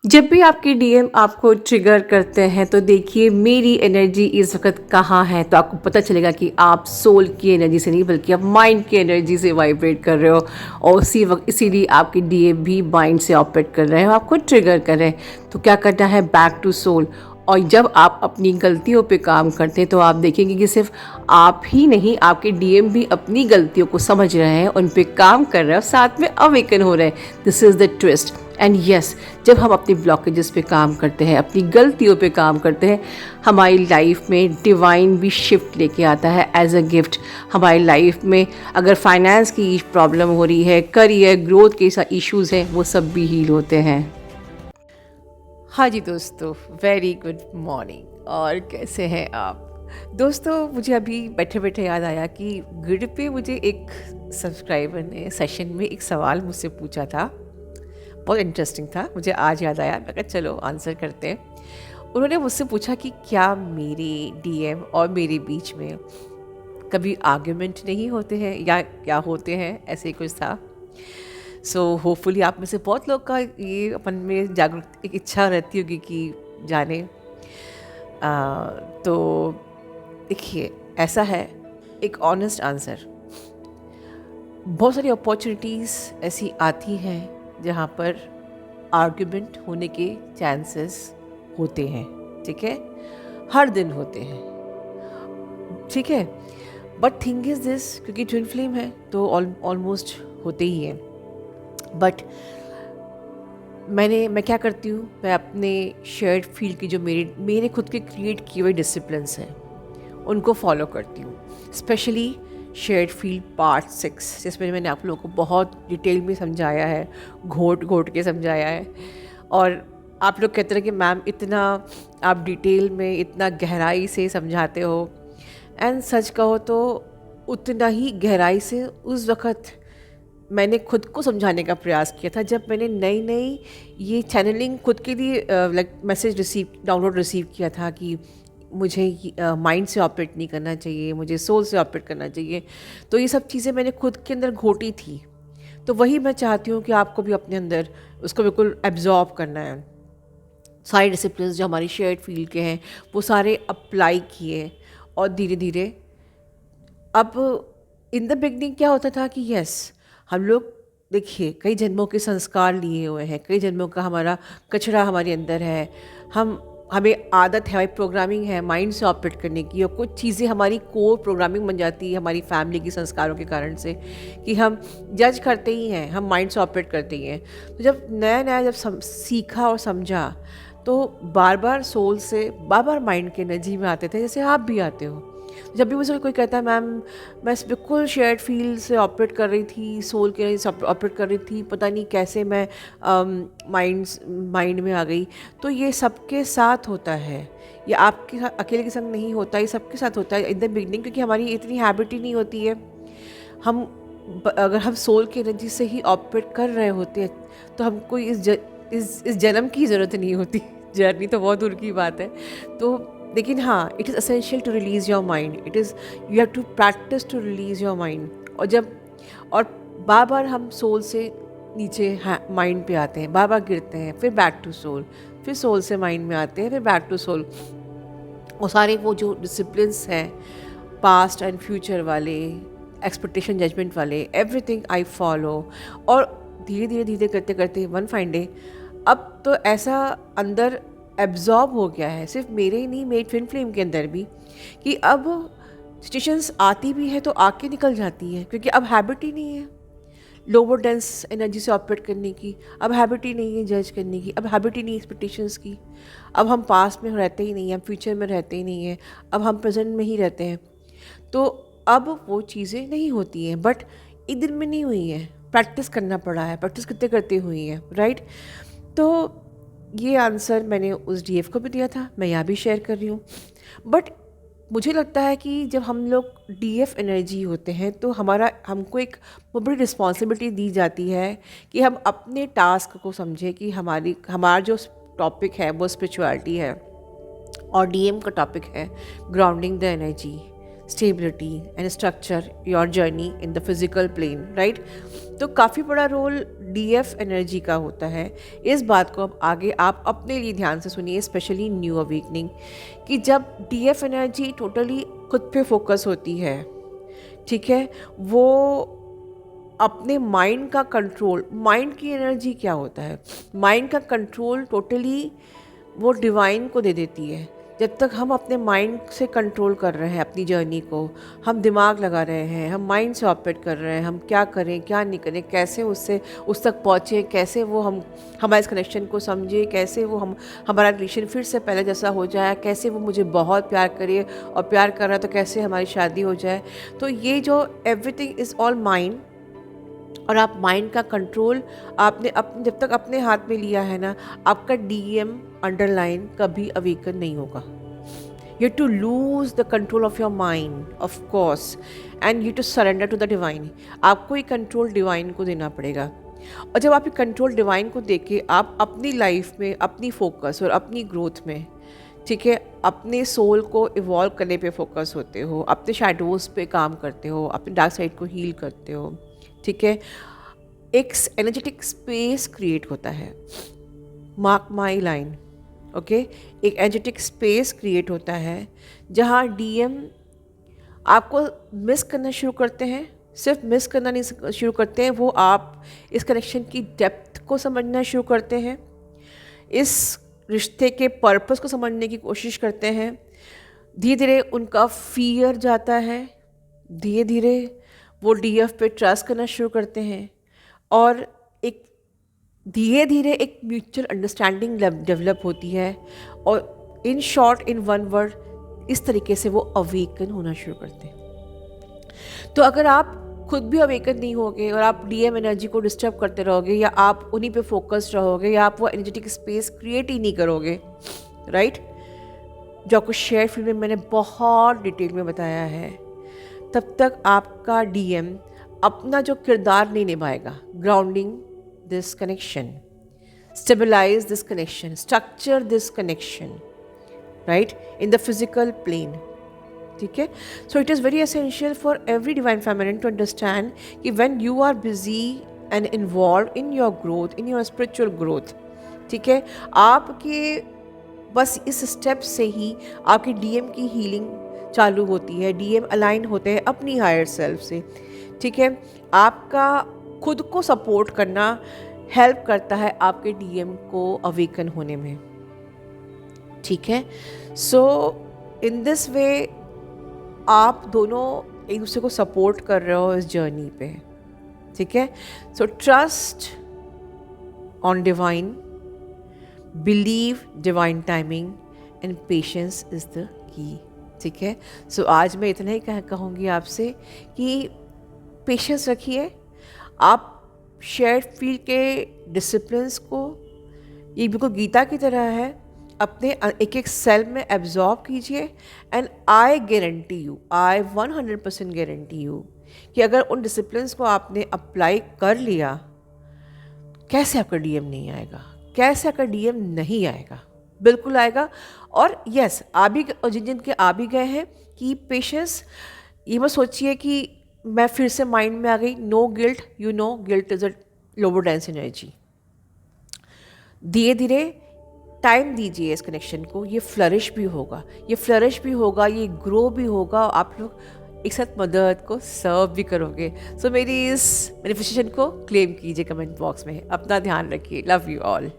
जब भी आपके डीएम आपको ट्रिगर करते हैं तो देखिए मेरी एनर्जी इस वक्त कहाँ है, तो आपको पता चलेगा कि आप सोल की एनर्जी से नहीं बल्कि आप माइंड की एनर्जी से वाइब्रेट कर रहे हो। और उसी वक्त इसीलिए आपके डीएम भी माइंड से ऑपरेट कर रहे हैं, आपको ट्रिगर कर रहे हैं। तो क्या करना है, बैक टू सोल। और जब आप अपनी गलतियों पे काम करते हैं तो आप देखेंगे कि सिर्फ आप ही नहीं, आपके डीएम भी अपनी गलतियों को समझ रहे हैं, उन पे काम कर रहे हैं और साथ में अवेकन हो रहे हैं। This is the twist. And yes, जब हम अपनी ब्लॉकेजेस पे काम करते हैं, अपनी गलतियों पे काम करते हैं, हमारी लाइफ में डिवाइन भी शिफ्ट लेके आता है एज अ गिफ्ट। हमारी लाइफ में अगर फाइनेंस की प्रॉब्लम हो रही है, करियर ग्रोथ के इश्यूज़ हैं, वो सब भी हील होते हैं। हाँ जी दोस्तों, वेरी गुड मॉर्निंग। और कैसे हैं आप दोस्तों? मुझे अभी बैठे बैठे याद आया कि गुड पे मुझे एक सब्सक्राइबर ने सेशन में एक सवाल मुझसे पूछा था, बहुत इंटरेस्टिंग था। मुझे आज याद आया, मैं कहा चलो आंसर करते हैं। उन्होंने मुझसे पूछा कि क्या मेरे डीएम और मेरे बीच में कभी आर्ग्यूमेंट नहीं होते हैं या क्या होते हैं, ऐसे ही कुछ था। सो होपफुली आप में से बहुत लोग का ये अपन में जागरूक एक इच्छा रहती होगी कि जाने। तो देखिए, ऐसा है एक ऑनेस्ट आंसर। बहुत सारी अपॉर्चुनिटीज़ ऐसी आती हैं जहाँ पर आर्ग्यूमेंट होने के चांसेस होते हैं, ठीक है, हर दिन होते हैं, ठीक है। बट थिंग इज़ दिस, क्योंकि ट्विन फ्लेम है तो ऑलमोस्ट होते ही हैं। बट मैं क्या करती हूँ, मैं अपने शेयर्ड फील्ड की जो मेरे खुद के क्रिएट किए हुए डिसिप्लिन्स हैं उनको फॉलो करती हूँ। स्पेशली शेयर्ड फील्ड पार्ट 6, जिसमें मैंने आप लोगों को बहुत डिटेल में समझाया है, घोट घोट के समझाया है। और आप लोग कहते हैं कि मैम इतना आप डिटेल में इतना गहराई से समझाते हो, एंड सच कहो तो उतना ही गहराई से उस वक़्त मैंने खुद को समझाने का प्रयास किया था जब मैंने नई नई ये चैनलिंग खुद के लिए मैसेज डाउनलोड रिसीव किया था कि मुझे माइंड से ऑपरेट नहीं करना चाहिए, मुझे सोल से ऑपरेट करना चाहिए। तो ये सब चीज़ें मैंने खुद के अंदर घोटी थी। तो वही मैं चाहती हूँ कि आपको भी अपने अंदर उसको बिल्कुल एब्जॉर्ब करना है। सारे डिसिप्लिन जो हमारी शेयर्ड फील्ड के हैं वो सारे अप्लाई किए, और धीरे धीरे अब इन द बिगनिंग क्या होता था कि यस, हम लोग देखिए कई जन्मों के संस्कार लिए हुए हैं, कई जन्मों का हमारा कचरा हमारे अंदर है। हमें आदत है, हमारी प्रोग्रामिंग है माइंड से ऑपरेट करने की, और कुछ चीज़ें हमारी कोर प्रोग्रामिंग बन जाती है हमारी फैमिली की संस्कारों के कारण से कि हम जज करते ही हैं, हम माइंड से ऑपरेट करते ही हैं। तो जब नया नया जब सीखा और समझा तो बार बार सोल से बार बार माइंड के एनर्जी में आते थे, जैसे आप भी आते हो। जब भी मुझे कोई कहता है मैम मैं बिल्कुल शेयर्ड फील्ड से ऑपरेट कर रही थी, सोल के ऑपरेट कर रही थी, पता नहीं कैसे मैं माइंड में आ गई, तो ये सबके साथ होता है। ये आपके अकेले के संग नहीं होता, ये सबके साथ होता है इन द बिगनिंग, क्योंकि हमारी इतनी हैबिट ही नहीं होती है। हम अगर हम सोल की एनर्जी से ही ऑपरेट कर रहे होते हैं तो हमको इस जन्म की ज़रूरत नहीं होती। जर्नी तो बहुत दूर की बात है। तो लेकिन हाँ, it is essential to release your mind, it is you have to practice to release your mind. और बार बार हम सोल से नीचे माइंड पे आते हैं, बार बार गिरते हैं, फिर बैक टू सोल, फिर सोल से माइंड में आते हैं, फिर बैक टू सोल। और सारे वो जो डिसिप्लिन्स हैं पास्ट एंड फ्यूचर वाले, एक्सपेक्टेशन जजमेंट वाले, एवरीथिंग आई फॉलो। और धीरे धीरे धीरे करते करते वन फाइन डे अब तो ऐसा अंदर एब्जॉर्ब हो गया है, सिर्फ मेरे ही नहीं, मेरे ट्विन फ्लेम के अंदर भी, कि अब सिचुएशंस आती भी है तो आके निकल जाती है, क्योंकि अब हैबिट ही नहीं है लोअर डेंस एनर्जी से ऑपरेट करने की, अब हैबिट ही नहीं है जज करने की, अब हैबिट ही नहीं एक्सपेक्टेशंस की। अब हम पास्ट में रहते ही नहीं हैं, हम फ्यूचर में रहते ही नहीं हैं, अब हम प्रेजेंट में ही रहते हैं। तो अब वो चीज़ें नहीं होती हैं, बट एक दिन में नहीं हुई हैं, प्रैक्टिस करना पड़ा है, प्रैक्टिस करते करते हुई हैं, राइट। तो ये आंसर मैंने उस डीएफ को भी दिया था, मैं यहाँ भी शेयर कर रही हूँ। बट मुझे लगता है कि जब हम लोग डीएफ एनर्जी होते हैं तो हमको एक बहुत बड़ी रिस्पॉन्सिबिलिटी दी जाती है कि हम अपने टास्क को समझें कि हमारा जो टॉपिक है वो स्पिरिचुअलिटी है, और डीएम का टॉपिक है grounding the energy, stability and structure your journey in the physical plane, right? तो काफ़ी बड़ा रोल डीएफ एनर्जी का होता है। इस बात को अब आगे आप अपने लिए ध्यान से सुनिए, स्पेशली न्यू अवेकनिंग, कि जब डीएफ एनर्जी टोटली खुद पे फोकस होती है, ठीक है, वो अपने माइंड का कंट्रोल, माइंड की एनर्जी क्या होता है, माइंड का कंट्रोल टोटली वो डिवाइन को दे देती है। जब तक हम अपने माइंड से कंट्रोल कर रहे हैं अपनी जर्नी को, हम दिमाग लगा रहे हैं, हम माइंड से ऑपरेट कर रहे हैं, हम क्या करें क्या नहीं करें, कैसे उससे उस तक पहुँचे, कैसे वो हम हमारे इस कनेक्शन को समझे, कैसे वो हमारा रिलेशन फिर से पहले जैसा हो जाए, कैसे वो मुझे बहुत प्यार करे और प्यार कर रहा है तो कैसे हमारी शादी हो जाए। तो ये जो एवरीथिंग इज़ ऑल माइंड, और आप माइंड का कंट्रोल आपने जब तक अपने हाथ में लिया है ना, आपका डीएम अंडरलाइन कभी अवेकन नहीं होगा। You to lose the control of your mind of course, and you to surrender to the divine. आपको ये कंट्रोल डिवाइन को देना पड़ेगा, और जब आप ये कंट्रोल डिवाइन को देके आप अपनी लाइफ में अपनी फोकस और अपनी ग्रोथ में, ठीक है, अपने सोल को इवॉल्व करने पे फोकस होते हो, अपने शैडोज़ पे काम करते हो, अपने डार्क साइड को हील करते हो, ठीक है, एक एनर्जेटिक स्पेस क्रिएट होता है। मार्क माई लाइन, ओके, एक एनर्जेटिक स्पेस क्रिएट होता है जहाँ डीएम आपको मिस करना शुरू करते हैं। सिर्फ मिस करना नहीं शुरू करते हैं, वो आप इस कनेक्शन की डेप्थ को समझना शुरू करते हैं, इस रिश्ते के पर्पस को समझने की कोशिश करते हैं। धीरे धीरे उनका फियर जाता है, धीरे धीरे वो डीएफ पे ट्रस्ट करना शुरू करते हैं, और एक धीरे धीरे एक म्यूचुअल अंडरस्टैंडिंग डेवलप होती है, और in short, in one word, इस तरीके से वो अवेकन होना शुरू करते हैं। तो अगर आप खुद भी अवेकन नहीं होगे और आप डीएम एनर्जी को डिस्टर्ब करते रहोगे, या आप उन्हीं पे फोकस्ड रहोगे, या आप वो एनर्जेटिक स्पेस क्रिएट ही नहीं करोगे, राइट, जो आपको शेयर फील्ड में मैंने बहुत डिटेल में बताया है, तब तक आपका डीएम अपना जो किरदार नहीं निभाएगा। Grounding this connection, stabilize this connection, structure this connection, right, in the physical plane, ठीक है। So it is very essential for every divine feminine to understand कि when you are busy and involve in your growth, in your spiritual growth, ठीक है, आपके बस इस step से ही आपकी डीएम की हीलिंग चालू होती है, डीएम अलाइन होते हैं अपनी हायर सेल्फ से, ठीक है। आपका खुद को सपोर्ट करना हेल्प करता है आपके डीएम को अवेकन होने में, ठीक है। सो इन दिस वे आप दोनों एक दूसरे को सपोर्ट कर रहे हो इस जर्नी पे, ठीक है। So trust on divine, believe divine timing, and patience is the key, ठीक है। सो आज मैं इतना ही कहूँगी आपसे कि पेशेंस रखिए, आप शेयर फील्ड के डिसिप्लिन्स को, ये बिल्कुल गीता की तरह है, अपने एक एक सेल में एब्जॉर्ब कीजिए, and I guarantee you, I 100% guarantee you कि अगर उन डिसिप्लिन्स को आपने अप्लाई कर लिया, कैसे आपका डीएम नहीं आएगा, कैसे आपका डीएम नहीं आएगा, बिल्कुल आएगा। और यस, आ भी, और जिन के आ भी गए हैं, कि पेशेंस, ये मत सोचिए कि मैं फिर से माइंड में आ गई। No guilt, you know guilt is a lower dense energy. धीरे धीरे टाइम दीजिए इस कनेक्शन को, ये फ्लरिश भी होगा, ये फ्लरिश भी होगा, ये ग्रो भी होगा, आप लोग एक साथ मदद को सर्व भी करोगे। सो मेरी इस मैनिफेस्टेशन को क्लेम कीजिए कमेंट बॉक्स में। अपना ध्यान रखिए। Love you all.